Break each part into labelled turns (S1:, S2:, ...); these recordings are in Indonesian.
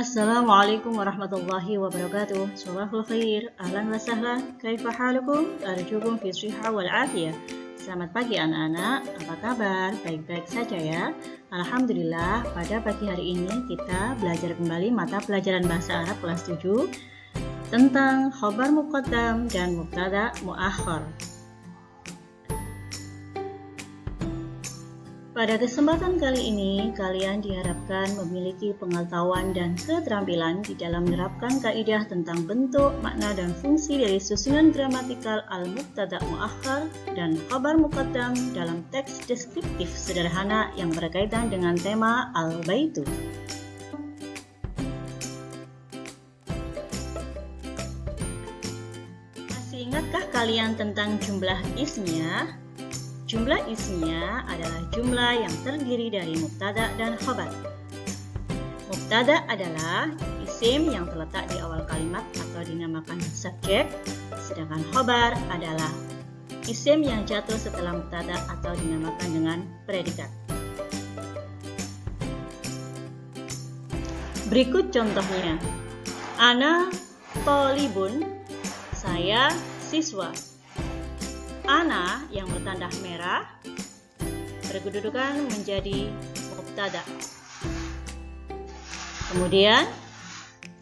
S1: Assalamualaikum warahmatullahi wabarakatuh. Sabahul khair, ahlan wa sahlan, kaifa halukum? Arjukum fi shihha wal afiyah. Selamat pagi anak-anak, apa kabar? Baik-baik saja ya. Alhamdulillah, pada pagi hari ini kita belajar kembali mata pelajaran bahasa Arab kelas 7 tentang khobar muqaddam dan mubtada muakhar. Pada kesempatan kali ini, kalian diharapkan memiliki pengetahuan dan keterampilan di dalam menerapkan kaidah tentang bentuk, makna, dan fungsi dari susunan gramatikal al-mubtada' muakhar dan khabar muqaddam dalam teks deskriptif sederhana yang berkaitan dengan tema al-baitu. Masih ingatkah kalian tentang jumlah ismiyah? Jumlah ismiyah adalah jumlah yang terdiri dari mubtada dan khabar. Mubtada adalah isim yang terletak di awal kalimat atau dinamakan subjek, sedangkan khabar adalah isim yang jatuh setelah mubtada atau dinamakan dengan predikat. Berikut contohnya. Ana thalibun, saya siswa. Ana yang bertanda merah berkedudukan menjadi mubtada. Kemudian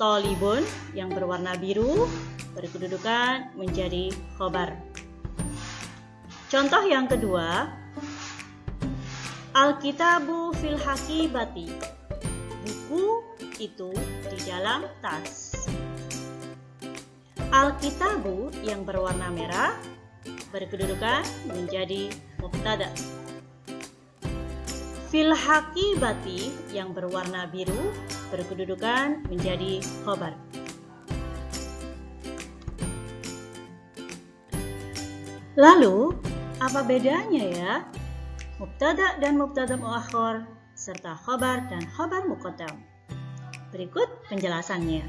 S1: thalibun yang berwarna biru berkedudukan menjadi khobar. Contoh yang kedua, Alkitabu fil hakibati, buku itu di dalam tas. Alkitabu yang berwarna merah berkedudukan menjadi mubtada. Fil hakibati yang berwarna biru berkedudukan menjadi khobar. Lalu, apa bedanya ya? Mubtada dan mubtada muakhar serta khobar dan khobar muqaddam. Berikut penjelasannya.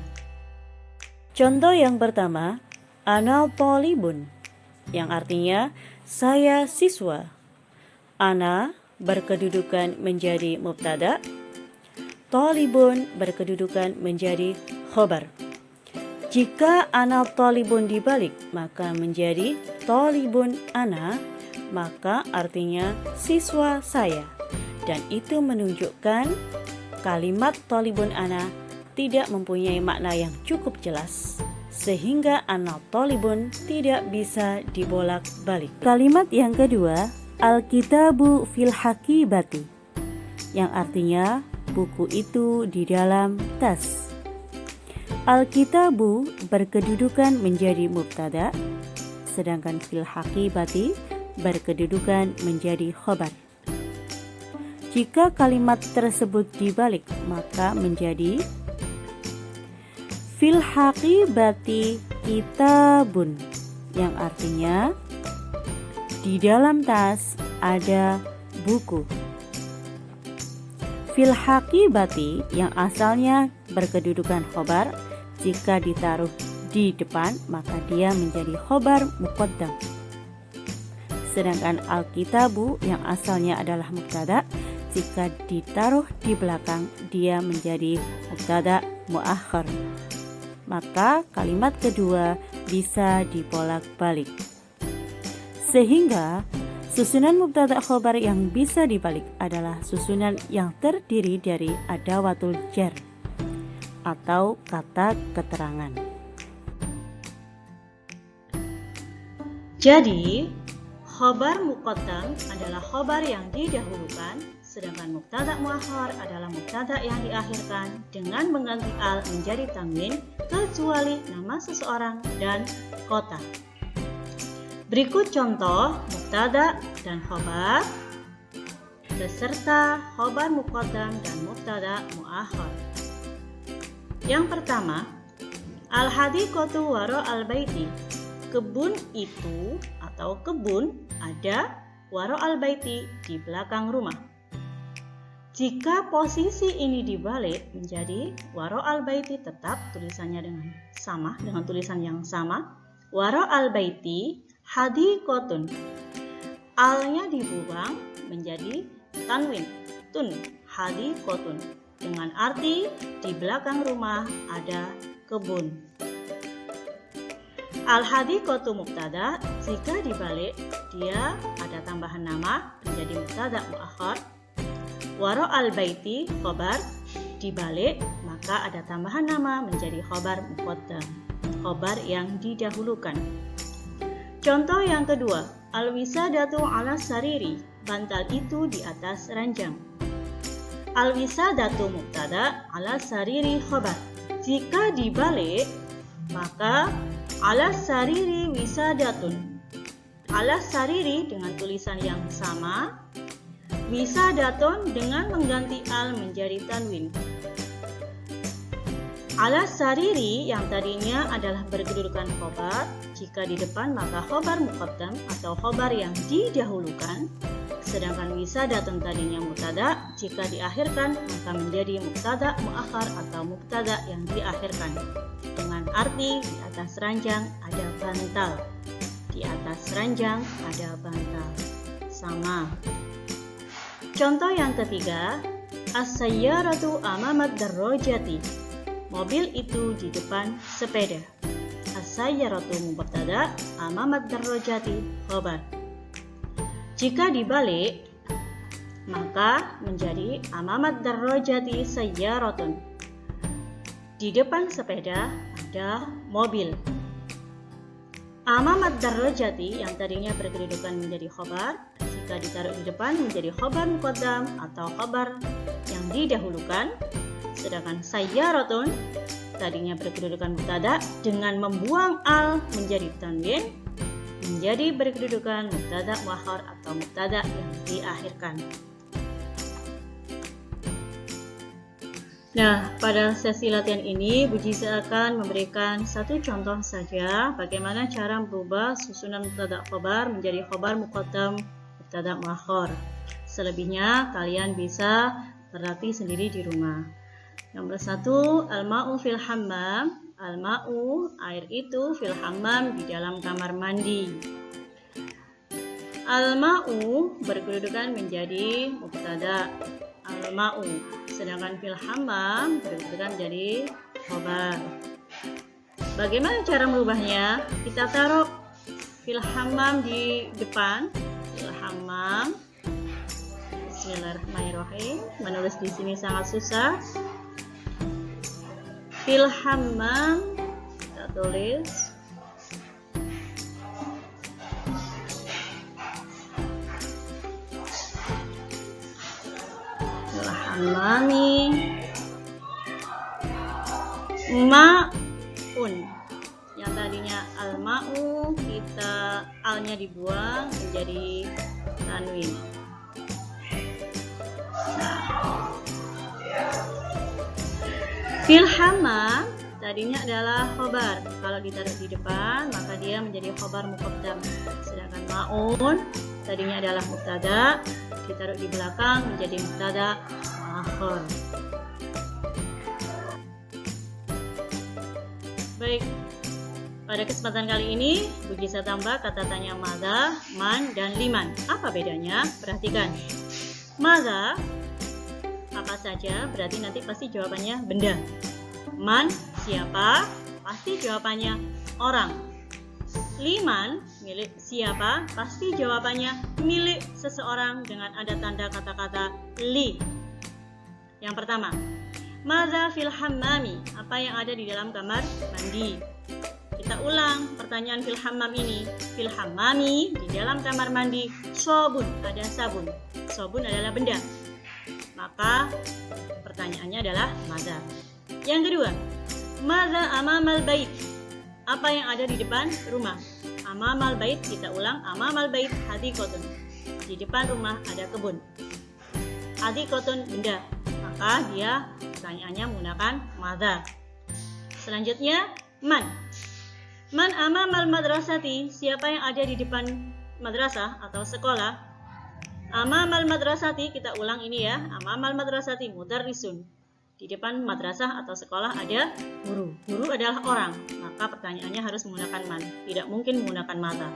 S1: Contoh yang pertama, ana thalibun, yang artinya saya siswa. Ana berkedudukan menjadi mubtada, thalibun berkedudukan menjadi khobar. Jika ana thalibun dibalik, maka menjadi thalibun ana, maka artinya siswa saya. Dan itu menunjukkan kalimat thalibun ana tidak mempunyai makna yang cukup jelas, sehingga ana thalibun tidak bisa dibolak-balik. Kalimat yang kedua, Alkitabu fil hakibati, yang artinya buku itu di dalam tas. Alkitabu berkedudukan menjadi mubtada, sedangkan fil hakibati berkedudukan menjadi khobar. Jika kalimat tersebut dibalik, maka menjadi fil hakibati kitabun, yang artinya di dalam tas ada buku. Fil hakibati yang asalnya berkedudukan khobar, jika ditaruh di depan maka dia menjadi khobar muqaddam. Sedangkan alkitabu yang asalnya adalah mubtada, jika ditaruh di belakang dia menjadi mubtada muakhar. Maka kalimat kedua bisa dibolak-balik. Sehingga susunan mubtada khobar yang bisa dibalik adalah susunan yang terdiri dari adawatul jar atau kata keterangan. Jadi, khobar muqaddam adalah khobar yang didahulukan, sedangkan mubtada muakhar adalah mubtada yang diakhirkan dengan mengganti al menjadi tanwin kecuali nama seseorang dan kota. Berikut contoh mubtada dan khobar beserta khobar muqaddam dan mubtada muakhar. Yang pertama, al-hadiqatu wara al-baiti, kebun itu atau kebun ada wara al-baiti di belakang rumah. Jika posisi ini dibalik menjadi wara al-baiti, tetap tulisannya dengan tulisan yang sama. Wara al-baiti hadiqatun. Alnya dibuang menjadi tanwin, tun, hadiqatun. dengan arti di belakang rumah ada kebun. Al-hadiqatu mubtada, jika dibalik dia ada tambahan nama menjadi mubtada muakhar. Wara'al baiti khobar, dibalik maka ada tambahan nama menjadi khobar muqaddam, khobar yang didahulukan. Contoh yang kedua, al-wisadatu ala sariri, bantal itu di atas ranjang. Al-wisadatu mubtada, ala sariri khobar. Jika dibalik maka ala sariri wisadatun. Ala sariri dengan tulisan yang sama, wisadatun dengan mengganti al menjadi tanwin. Ala sariri yang tadinya adalah berkedudukan khobar, jika di depan maka khobar muqaddam atau khobar yang didahulukan, sedangkan wisadatun tadinya mubtada, jika diakhirkan maka menjadi mubtada muakhar atau mubtada yang diakhirkan dengan arti di atas ranjang ada bantal. Di atas ranjang ada bantal. Sama. Contoh yang ketiga, as-sayyaratu amamat darrojati, mobil itu di depan sepeda. As-sayyaratu mubtada, amamat darrojati khobar. Jika dibalik maka menjadi amamat darrojati sayyaratun, di depan sepeda ada mobil. Amamat darrojati yang tadinya berkedudukan menjadi khobar, jika ditaruh di depan menjadi khobar muqaddam atau khobar yang didahulukan, sedangkan sayyaratun tadinya berkedudukan mubtada, dengan membuang al menjadi tanwin menjadi berkedudukan mubtada muakhar atau mubtada yang diakhirkan. Nah, pada sesi latihan ini Buji akan memberikan satu contoh saja bagaimana cara merubah susunan mubtada khobar menjadi khobar muqaddam mubtada muakhar. Selebihnya kalian bisa berlatih sendiri di rumah. Nomor 1, al-ma'u fil hammam. Al-ma'u, air itu, fil hammam, di dalam kamar mandi. Al-ma'u berkedudukan menjadi mubtada al-ma'u, sedangkan fil hammam berkedudukan menjadi khobar. Bagaimana cara merubahnya? Kita taruh fil hammam di depan. Fil hammam. Bismillahirrahmanirrahim. Menulis di sini sangat susah. Fil hammam, kita tulis. Fil hammami ma'un. Yang tadinya al-ma'u, kita alnya dibuang menjadi tanwin. Fil hammam tadinya adalah khobar. Kalau ditaruh di depan maka dia menjadi khobar muqaddam. Sedangkan ma'un tadinya adalah mubtada, ditaruh di belakang menjadi mubtada muakhar. Baik. Pada kesempatan kali ini Buji saya tambah kata tanya madza, man, dan liman. Apa bedanya? Perhatikan. Madza apa saja, berarti nanti pasti jawabannya benda. Man, siapa? Pasti jawabannya orang. Liman, milik siapa? Pasti jawabannya milik seseorang dengan ada tanda kata-kata li. Yang pertama, madza fil hammami, apa yang ada di dalam kamar mandi. Kita ulang pertanyaan fil hammam ini. Fil hammami, di dalam kamar mandi, sobun, ada sabun. Sobun adalah benda. Maka pertanyaannya adalah madza. Yang kedua, madza amamal bait, apa yang ada di depan rumah. Amamal bait, kita ulang, amamal bait hadiqatun, di depan rumah ada kebun. Hadiqatun benda, maka dia pertanyaannya menggunakan madza. Selanjutnya, man. Man amamal madrasati, siapa yang ada di depan madrasah atau sekolah. Amamal madrasati, kita ulang ini ya. Amamal madrasati mudarrisun, di depan madrasah atau sekolah ada guru. Guru adalah orang, maka pertanyaannya harus menggunakan man, tidak mungkin menggunakan madza.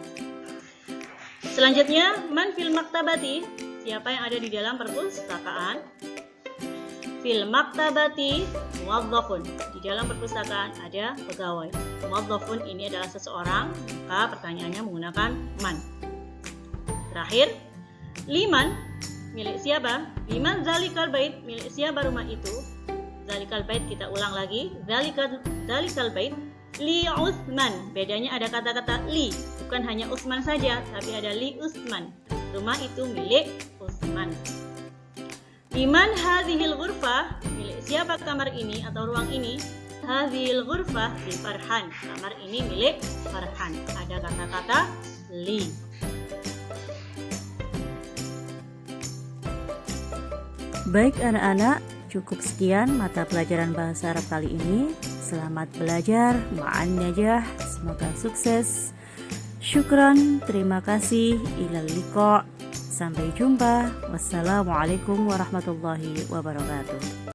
S1: Selanjutnya, man fil maktabati, siapa yang ada di dalam perpustakaan. Fil maktabati muwazzafun. Di dalam perpustakaan ada pegawai. Muwazzafun ini adalah seseorang, maka pertanyaannya menggunakan man. Terakhir, liman milik siapa? Liman zalikal bait, milik siapa rumah itu? Zalikal bait kita ulang lagi. Zalikal bait li Utsman. Bedanya ada kata-kata li, bukan hanya Utsman saja, tapi ada li Utsman. Rumah itu milik Utsman. Liman hadhil ghurfah, milik siapa kamar ini atau ruang ini? Hadhil ghurfah li Farhan. Kamar ini milik Farhan. Ada kata-kata li.
S2: Baik anak-anak, cukup sekian mata pelajaran bahasa Arab kali ini. Selamat belajar, ma'an najah, semoga sukses. Syukran, terima kasih, ilal liqa. Sampai jumpa. Wassalamualaikum warahmatullahi wabarakatuh.